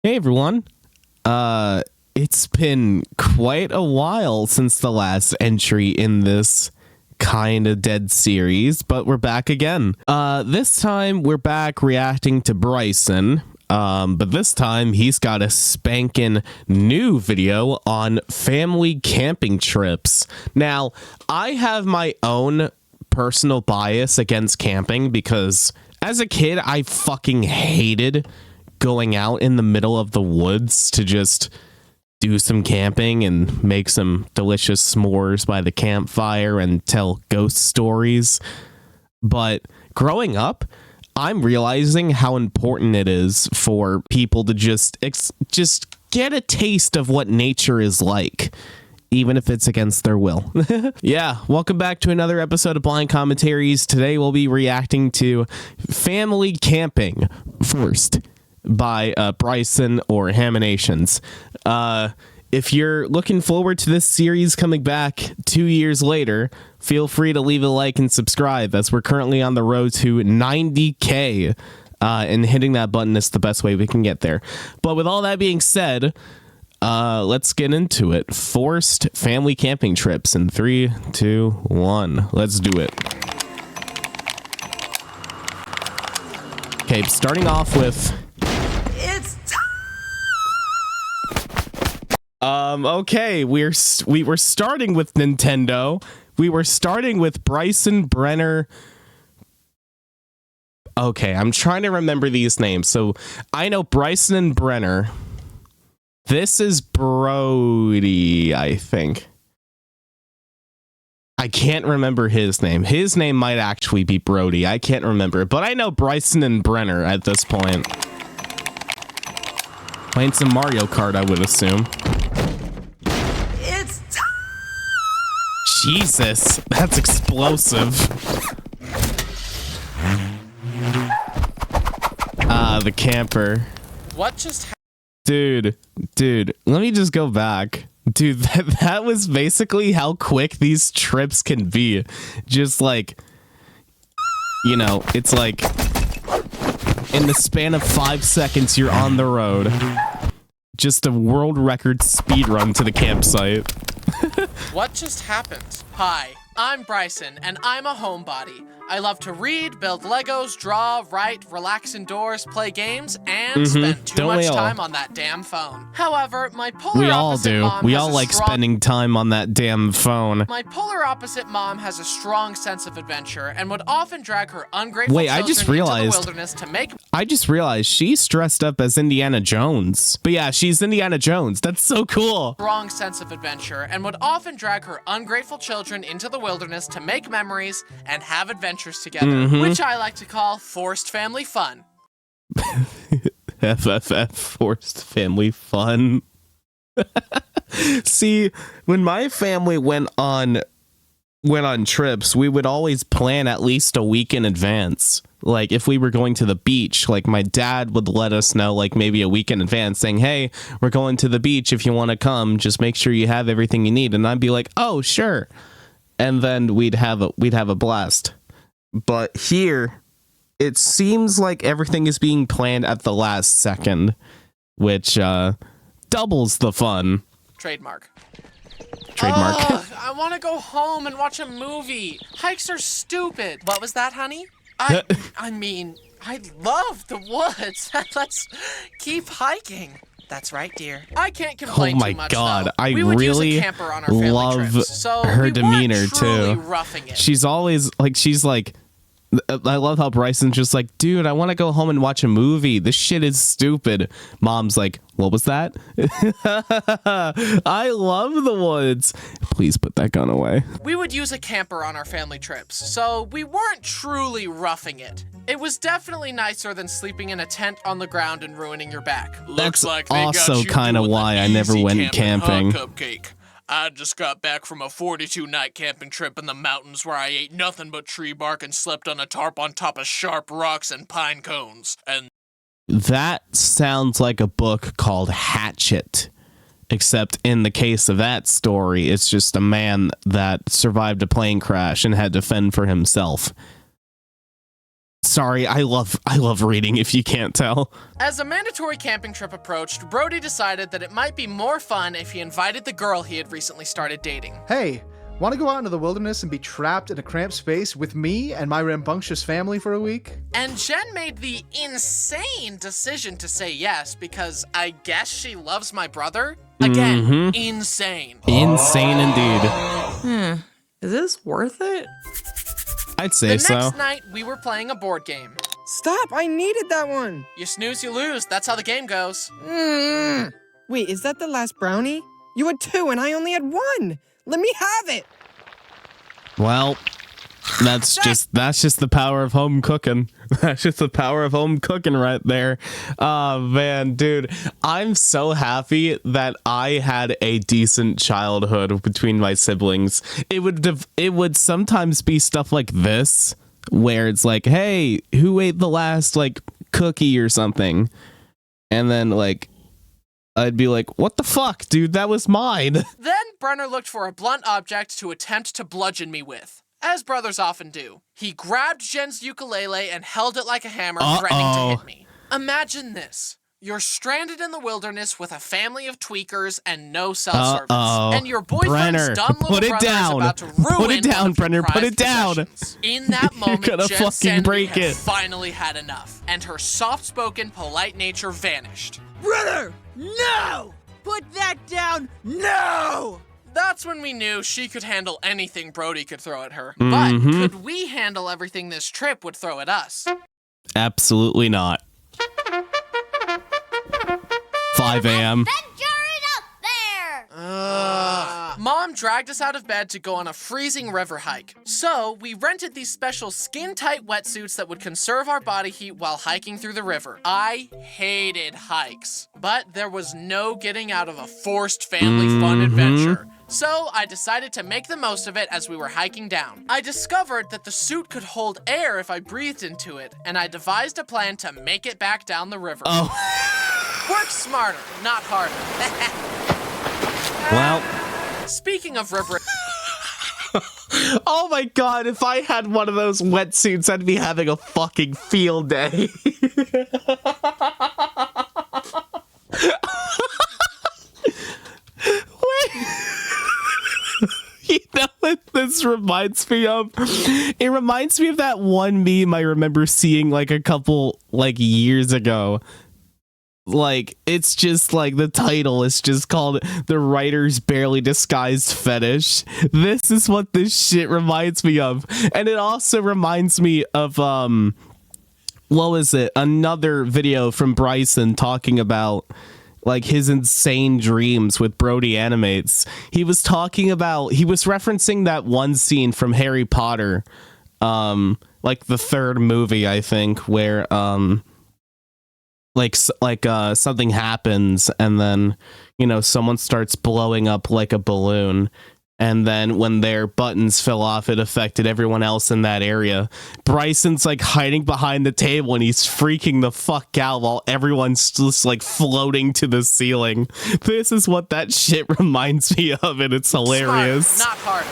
Hey everyone. It's been quite a while since the last entry in this kind of dead series, but we're back again. This time we're back reacting to BRYSON. But this time he's got a spanking new video on family camping trips. Now, I have my own personal bias against camping because as a kid, I fucking hated going out in the middle of the woods to just do some camping and make some delicious s'mores by the campfire and tell ghost stories. But growing up, I'm realizing how important it is for people to just get a taste of what nature is like, even if it's against their will. Yeah, welcome back to another episode of Blind Commentaries. Today we'll be reacting to Family Camping First by BRYSON or Haminations. If you're looking forward to this series coming back 2 years later, feel free to leave a like and subscribe, as we're currently on the road to 90K, and hitting that button is the best way we can get there. But with all that being said, let's get into it. Forced family camping trips in 3, 2, 1. Let's do it. Okay, starting off with... Okay, we were starting with Nintendo. We were starting with Bryson Brenner. Okay, I'm trying to remember these names. So I know Bryson and Brenner. This is Brody, I think. I can't remember his name. His name might actually be Brody. I can't remember, but I know Bryson and Brenner at this point. Playing some Mario Kart, I would assume. Jesus, that's explosive. The camper. What just happened? Dude, let me just go back. Dude, that was basically how quick these trips can be. Just like, you know, it's like in the span of 5 seconds, you're on the road. Just a world record speed run to the campsite. What just happened? Hi, I'm BRYSON, and I'm a homebody. I love to read, build Legos, draw, write, relax indoors, play games, and spend too much time on that damn phone. However, my polar opposite mom we all like spending time on that damn phone. My polar opposite mom has a strong sense of adventure and would often drag her ungrateful children into the wilderness to make... I just realized she's dressed up as Indiana Jones. But yeah, she's Indiana Jones. That's so cool. Strong sense of adventure and would often drag her ungrateful children into the wilderness to make memories and have adventures together, which I like to call forced family fun. FFF, forced family fun. See, when my family went on trips, we would always plan at least a week in advance. Like if we were going to the beach, like my dad would let us know like maybe a week in advance saying, hey, we're going to the beach. If you want to come, just make sure you have everything you need. And I'd be like, oh, sure. And then we'd have a blast. But here, it seems like everything is being planned at the last second, which doubles the fun. Trademark. I want to go home and watch a movie. Hikes are stupid. What was that, honey? I mean, I love the woods. Let's keep hiking. That's right, dear. I can't complain too much, God, though. I really love trips, so her demeanor, too. Roughing it. She's always, like, I love how Bryson's just like, dude, I want to go home and watch a movie. This shit is stupid. Mom's like, what was that? I love the woods. Please put that gun away. We would use a camper on our family trips, so we weren't truly roughing it. It was definitely nicer than sleeping in a tent on the ground and ruining your back. That's also kind of why I never went camping. Cupcake. I just got back from a 42-night camping trip in the mountains where I ate nothing but tree bark and slept on a tarp on top of sharp rocks and pine cones. And that sounds like a book called Hatchet. Except in the case of that story, it's just a man that survived a plane crash and had to fend for himself. Sorry, I love reading, if you can't tell. As a mandatory camping trip approached, Brody decided that it might be more fun if he invited the girl he had recently started dating. Hey, want to go out into the wilderness and be trapped in a cramped space with me and my rambunctious family for a week? And Jen made the insane decision to say yes because I guess she loves my brother? Again, insane. Insane indeed. Is this worth it? I'd say so. The next night, we were playing a board game. Stop! I needed that one! You snooze, you lose. That's how the game goes. Wait, is that the last brownie? You had 2 and I only had 1! Let me have it! Well, that's just the power of home cooking. That's just the power of home cooking right there. Oh man, dude, I'm so happy that I had a decent childhood between my siblings. It would sometimes be stuff like this where it's like, hey, who ate the last like cookie or something? And then like I'd be like, what the fuck, dude? That was mine. Then Brenner looked for a blunt object to attempt to bludgeon me with, as brothers often do. He grabbed Jen's ukulele and held it like a hammer, threatening to hit me. Imagine this. You're stranded in the wilderness with a family of tweakers and no cell service. And your boyfriend's dumb little brother is about to ruin Put it down, Brenner. Put it down. In that moment, You're gonna Jen fucking Sandy break had it. finally had enough, and her soft-spoken, polite nature vanished. Brother, no! Put that down, no! That's when we knew she could handle anything Brody could throw at her. But could we handle everything this trip would throw at us? Absolutely not. 5 a.m. Mom dragged us out of bed to go on a freezing river hike. So we rented these special skin-tight wetsuits that would conserve our body heat while hiking through the river. I hated hikes, but there was no getting out of a forced family fun adventure. So I decided to make the most of it as we were hiking down. I discovered that the suit could hold air if I breathed into it, and I devised a plan to make it back down the river. Work smarter, not harder. Well. Speaking of river... Oh my god, if I had one of those wetsuits, I'd be having a fucking field day. Wait. You know what this reminds me of? It reminds me of that one meme I remember seeing like a couple like years ago. Like, it's just like the title is just called The Writer's Barely Disguised Fetish. This is what this shit reminds me of. And it also reminds me of, what was it? Another video from BRYSON talking about like his insane dreams with Brody Animates. He was referencing that one scene from Harry Potter, like the 3rd movie, I think, where, something happens and then, you know, someone starts blowing up like a balloon. And then when their buttons fell off, it affected everyone else in that area. Bryson's like hiding behind the table and he's freaking the fuck out while everyone's just like floating to the ceiling. This is what that shit reminds me of, and it's hilarious. Smart, not harder.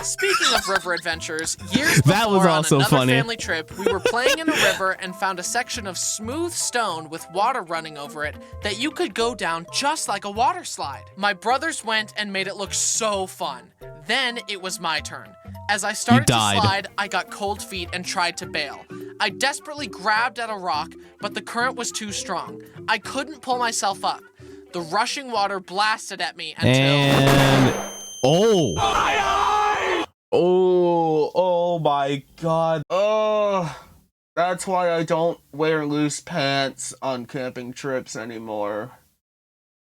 Speaking of river adventures, years before that was also on another funny. family trip, we were playing in a river and found a section of smooth stone with water running over it that you could go down just like a water slide. My brothers went and made it look so fun. Then it was my turn. As I started to slide, I got cold feet and tried to bail. I desperately grabbed at a rock, but the current was too strong. I couldn't pull myself up. The rushing water blasted at me until... Oh my god. Oh, that's why I don't wear loose pants on camping trips anymore.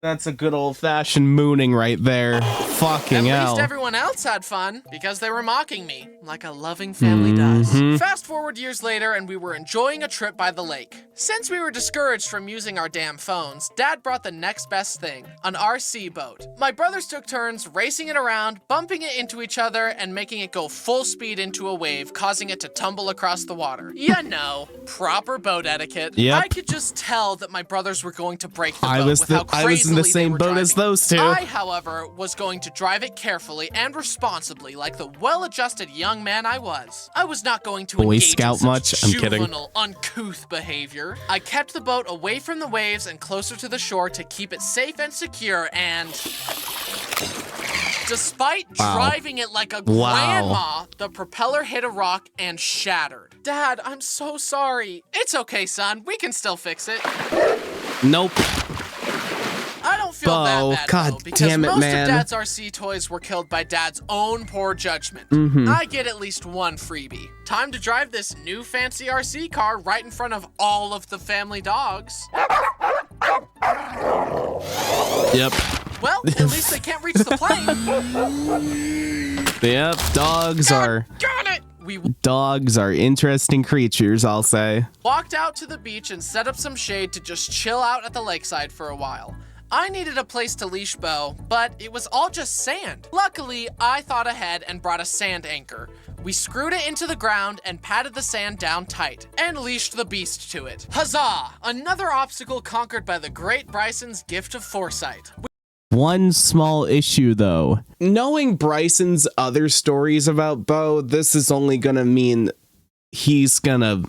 That's a good old-fashioned mooning right there. Fucking hell. At least everyone else had fun, because they were mocking me, like a loving family does. Fast forward years later, and we were enjoying a trip by the lake. Since we were discouraged from using our damn phones, Dad brought the next best thing, an RC boat. My brothers took turns racing it around, bumping it into each other, and making it go full speed into a wave, causing it to tumble across the water. You know, proper boat etiquette. Yep. I could just tell that my brothers were going to break the boat with how crazy in the easily they same were boat as driving. those two. I, however, was going to drive it carefully and responsibly like the well-adjusted young man I was. I was not going to Boy engage Scout in such much? I'm kidding. juvenile, uncouth behavior. I kept the boat away from the waves and closer to the shore to keep it safe and secure, and despite driving it like a grandma, the propeller hit a rock and shattered. Dad, I'm so sorry. It's okay, son. We can still fix it. Nope. I don't feel Bo, that bad, God though, because damn it, most man. of Dad's RC toys were killed by Dad's own poor judgment. I get at least one freebie. Time to drive this new fancy RC car right in front of all of the family dogs. Yep. Well, at least they can't reach the plane. Yep. Dogs are interesting creatures, I'll say. Walked out to the beach and set up some shade to just chill out at the lakeside for a while. I needed a place to leash Bo, but it was all just sand. Luckily, I thought ahead and brought a sand anchor. We screwed it into the ground and patted the sand down tight, and leashed the beast to it. Huzzah! Another obstacle conquered by the great Bryson's gift of foresight. One small issue, though. Knowing Bryson's other stories about Bo, this is only gonna mean he's gonna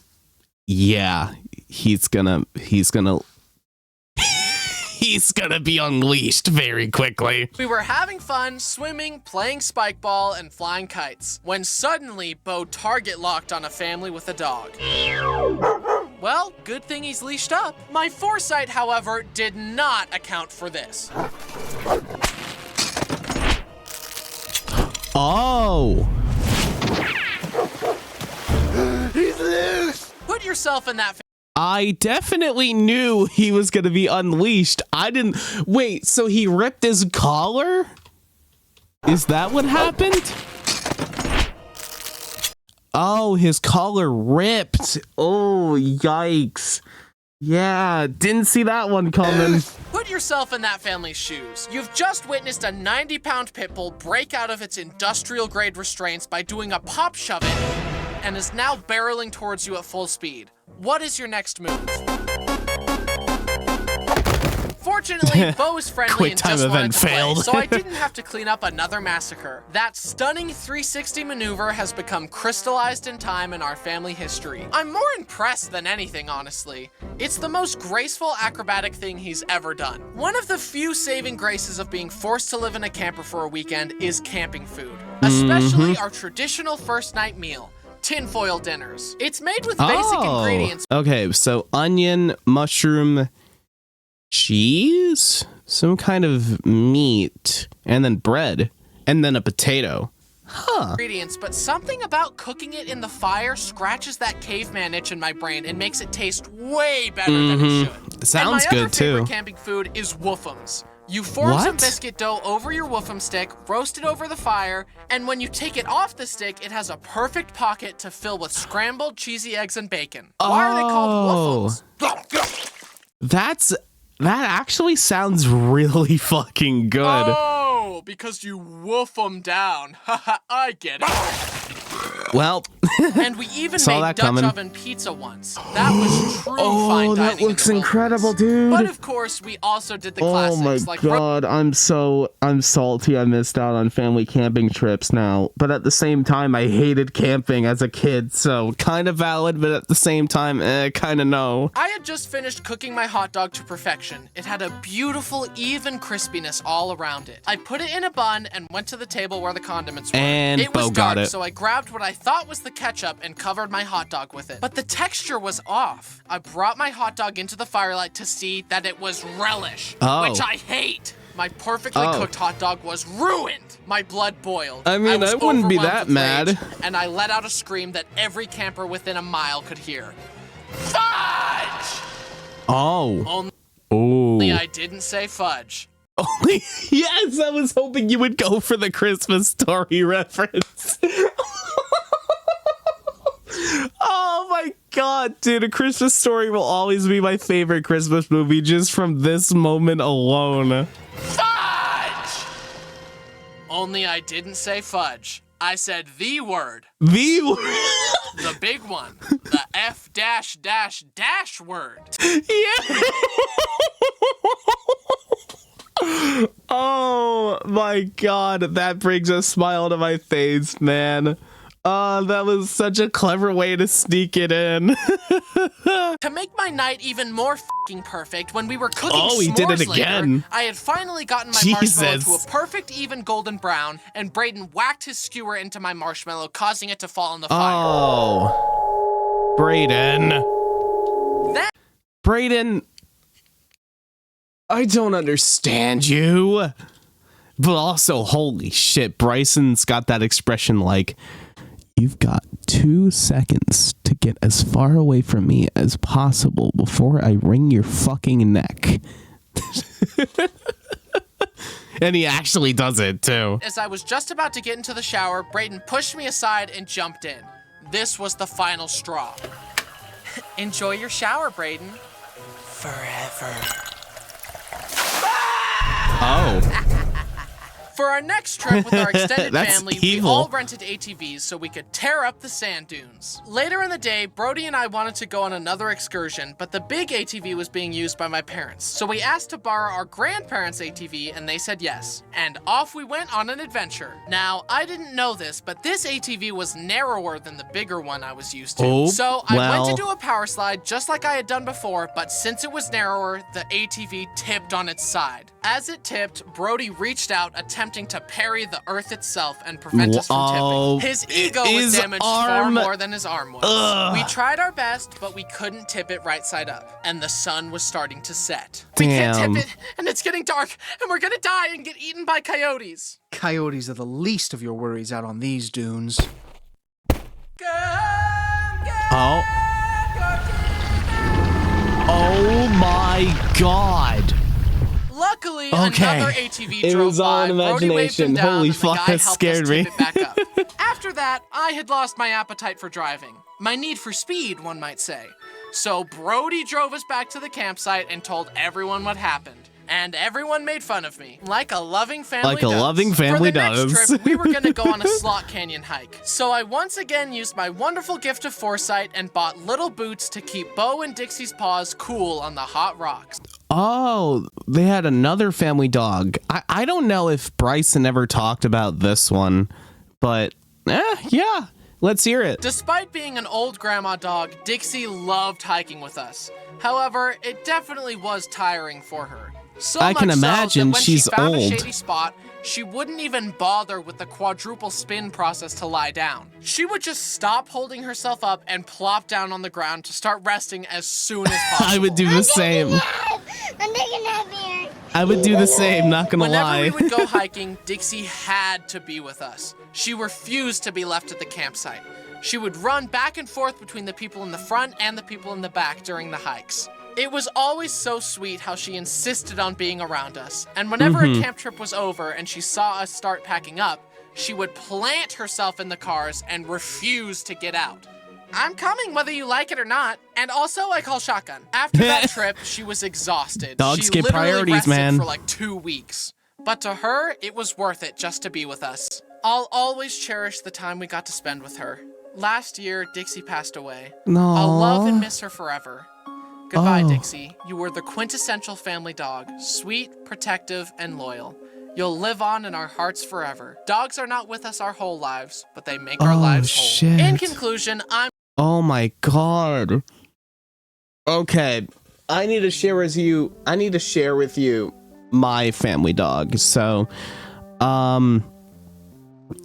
be unleashed very quickly. We were having fun, swimming, playing spike ball, and flying kites, when suddenly Bo target locked on a family with a dog. Well, good thing he's leashed up. My foresight, however, did not account for this. Oh! He's loose! Put yourself in that I definitely knew he was gonna be unleashed. Wait, so he ripped his collar? Is that what happened? Oh, his collar ripped. Oh, yikes. Yeah, didn't see that one coming. Put yourself in that family's shoes. You've just witnessed a 90-pound pit bull break out of its industrial-grade restraints by doing a pop shove it, and is now barreling towards you at full speed. What is your next move? Fortunately, Bo is friendly Quick and time just wanted event to play, failed. so I didn't have to clean up another massacre. That stunning 360 maneuver has become crystallized in time in our family history. I'm more impressed than anything, honestly. It's the most graceful acrobatic thing he's ever done. One of the few saving graces of being forced to live in a camper for a weekend is camping food, especially our traditional first night meal. Tinfoil dinners. It's made with basic ingredients. Okay, so onion, mushroom, cheese, some kind of meat, and then bread, and then a potato. Ingredients, but something about cooking it in the fire scratches that caveman itch in my brain and makes it taste way better than it should. Sounds and my good other favorite too. camping food is woofums. You form some What? biscuit dough over your woofum stick, roast it over the fire, and when you take it off the stick, it has a perfect pocket to fill with scrambled cheesy eggs and bacon. Why are they called woofums? That actually sounds really fucking good. Oh, because you woof them down. Haha, I get it. Well, And we even Saw made that Dutch coming. oven pizza once. That was true fine dining. that looks in the incredible, wilderness. dude. But of course, we also did the Oh classics my like god, I'm salty I missed out on family camping trips now. But at the same time, I hated camping as a kid, so kind of valid, but at the same time, kind of no. I had just finished cooking my hot dog to perfection. It had a beautiful, even crispiness all around it. I put it in a bun and went to the table where the condiments were. And it was Bo got dark, it. so I grabbed what I thought was the ketchup and covered my hot dog with it. But the texture was off. I brought my hot dog into the firelight to see that it was relish, which I hate. My perfectly cooked hot dog was ruined. My blood boiled. I mean, was I wouldn't be overwhelmed that with mad. rage, and I let out a scream that every camper within a mile could hear. Fudge! Oh. Only I didn't say fudge. Only yes, I was hoping you would go for the Christmas Story reference. Oh my god, dude, A Christmas Story will always be my favorite Christmas movie just from this moment alone. Fudge! Only I didn't say fudge. I said the word. The The big one. The F dash dash dash word. yeah. Oh my god, that brings a smile to my face, man. That was such a clever way to sneak it in. To make my night even more f***ing perfect, when we were cooking he s'mores did it later, again. I had finally gotten my Jesus. marshmallow to a perfect even golden brown, and Brayden whacked his skewer into my marshmallow, causing it to fall in the fire. Oh, Brayden. Brayden, I don't understand you. But also, holy shit, Bryson's got that expression like, you've got 2 seconds to get as far away from me as possible before I wring your fucking neck. And he actually does it, too. As I was just about to get into the shower, Brayden pushed me aside and jumped in. This was the final straw. Enjoy your shower, Brayden. Forever. Oh. For our next trip with our extended That's family, evil. we all rented ATVs so we could tear up the sand dunes. Later in the day, Brody and I wanted to go on another excursion, but the big ATV was being used by my parents. So we asked to borrow our grandparents' ATV, and they said yes. And off we went on an adventure. Now, I didn't know this, but this ATV was narrower than the bigger one I was used to. Oh, so I well. went to do a power slide just like I had done before, but since it was narrower, the ATV tipped on its side. As it tipped, Brody reached out, attempting to parry the earth itself and prevent us from Whoa. tipping. His ego His was damaged far arm- more than his arm was. Ugh. We tried our best, but we couldn't tip it right side up, and the sun was starting to set. Damn. We can't tip it, and it's getting dark, and we're gonna die and get eaten by coyotes. Coyotes are the least of your worries out on these dunes. Oh. Oh my god. Luckily, Okay. another ATV It drove was all by. an Brody waved him imagination. down, Holy and the fuck, guy that helped scared us me. tip it back up. After that, I had lost my appetite for driving. My need for speed, one might say. So Brody drove us back to the campsite and told everyone what happened. And everyone made fun of me, like a loving family Like a does. loving family For the does. next trip, we were gonna go on a slot canyon hike. So I once again used my wonderful gift of foresight and bought little boots to keep Bo and Dixie's paws cool on the hot rocks. Oh, they had another family dog. I don't know if Bryson ever talked about this one, but yeah, let's hear it. Despite being an old grandma dog, Dixie loved hiking with us. However, it definitely was tiring for her. So I can much so imagine that when she's she found old. a shady spot, she wouldn't even bother with the quadruple spin process to lie down. She would just stop holding herself up and plop down on the ground to start resting as soon as possible. I would do the same. I'm taking a nap here. I would do the same, not gonna Whenever lie. we would go hiking, Dixie had to be with us. She refused to be left at the campsite. She would run back and forth between the people in the front and the people in the back during the hikes. It was always so sweet how she insisted on being around us, and whenever a camp trip was over and she saw us start packing up, she would plant herself in the cars and refuse to get out. I'm coming whether you like it or not, and also I call shotgun. After that trip, she was exhausted. Dogs she get literally priorities, rested man. for like 2 weeks. But to her, it was worth it just to be with us. I'll always cherish the time we got to spend with her. Last year, Dixie passed away. I'll love and miss her forever. Goodbye, Oh. Dixie. You were the quintessential family dog, sweet, protective, and loyal. You'll live on in our hearts forever. Dogs are not with us our whole lives, but they make our Oh, lives whole. shit. In conclusion, I'm Oh my god. Okay, I need to share with you my family dog. So,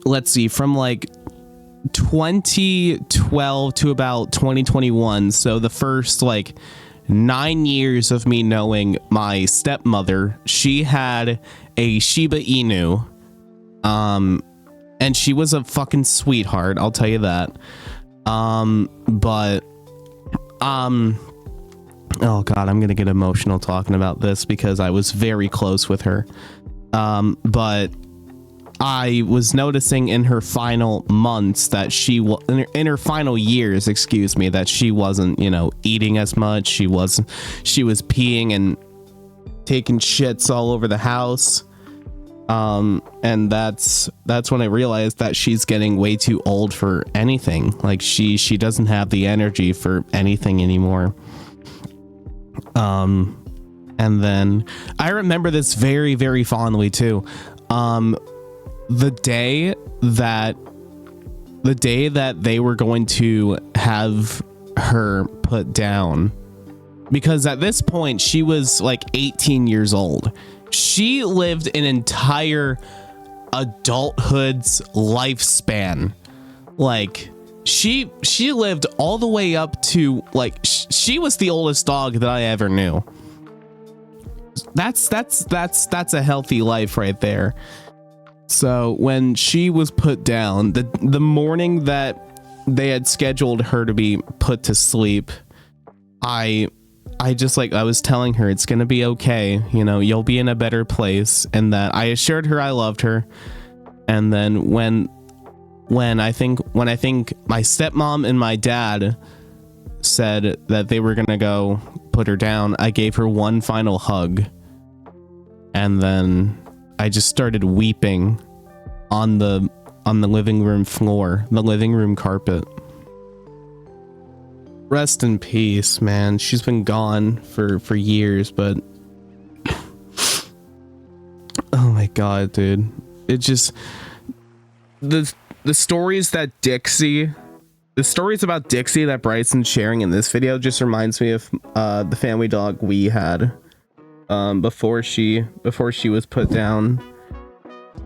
let's see, from like 2012 to about 2021. So the first like 9 years of me knowing my stepmother, she had a Shiba Inu. And she was a fucking sweetheart, I'll tell you that. Oh god, I'm gonna get emotional talking about this because I was very close with her. But I was noticing in her final months that in her final years, excuse me, that she wasn't, eating as much. She was peeing and taking shits all over the house. And that's when I realized that she's getting way too old for anything. Like she doesn't have the energy for anything anymore. And then I remember this very, very fondly too. The day that they were going to have her put down, because at this point she was like 18 years old. She lived an entire adulthood's lifespan. Like she lived all the way up to like she was the oldest dog that I ever knew. That's a healthy life right there. So when she was put down, the morning that they had scheduled her to be put to sleep, I was telling her it's gonna be okay, you know, you'll be in a better place, and that I assured her I loved her. And then when I think my stepmom and my dad said that they were gonna go put her down, I gave her one final hug, and then I just started weeping on the living room floor, the living room carpet. Rest in peace, man. She's been gone for years, but oh my god, dude. It just the stories about Dixie that Bryson's sharing in this video just reminds me of the family dog we had before she was put down.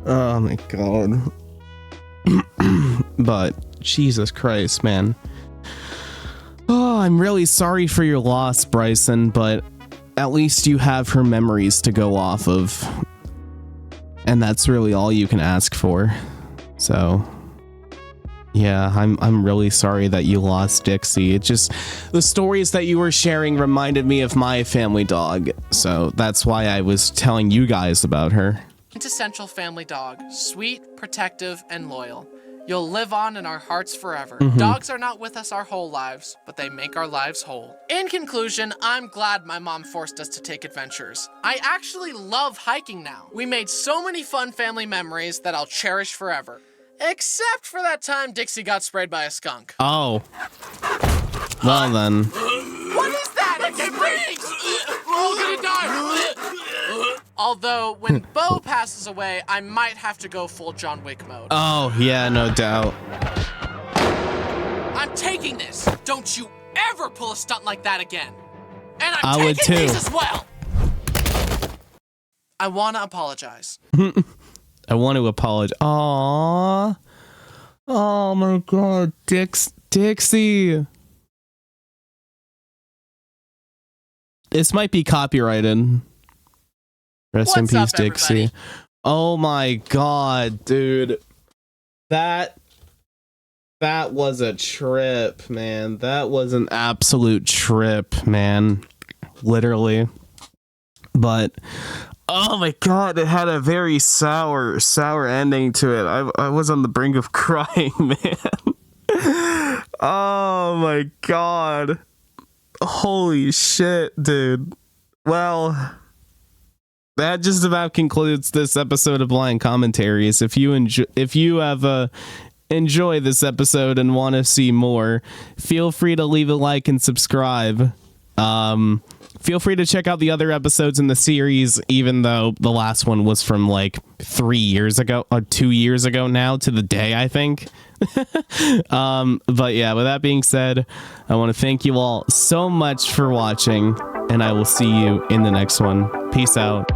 Oh my god. But Jesus Christ, man. Oh, I'm really sorry for your loss, Bryson, but at least you have her memories to go off of, and that's really all you can ask for. So yeah, I'm really sorry that you lost Dixie. It just, the stories that you were sharing reminded me of my family dog, so that's why I was telling you guys about her. Quintessential family dog, sweet, protective, and loyal. You'll live on in our hearts forever. Dogs are not with us our whole lives, but they make our lives whole. In conclusion, I'm glad my mom forced us to take adventures. I actually love hiking now. We made so many fun family memories that I'll cherish forever. Except for that time Dixie got sprayed by a skunk. Oh. Well then. What is that? It breathes! We're all gonna die! Although, when Bo passes away, I might have to go full John Wick mode. Oh, yeah, no doubt. I'm taking this! Don't you ever pull a stunt like that again! And I'm I would taking too. these as well! I wanna apologize. I want to apologize. Aww. Oh my god, Dixie. This might be copyrighted. Rest in peace, Dixie. Everybody? Oh my god, dude. That was a trip, man. That was an absolute trip, man. Literally. But oh my god, it had a very sour ending to it. I was on the brink of crying, man. Oh my god. Holy shit, dude. Well, that just about concludes this episode of Blind Commentaries. If you have enjoy this episode and want to see more, feel free to leave a like and subscribe. Feel free to check out the other episodes in the series, even though the last one was from like 3 years ago or 2 years ago now to the day, I think. But yeah, with that being said, I want to thank you all so much for watching, and I will see you in the next one. Peace out.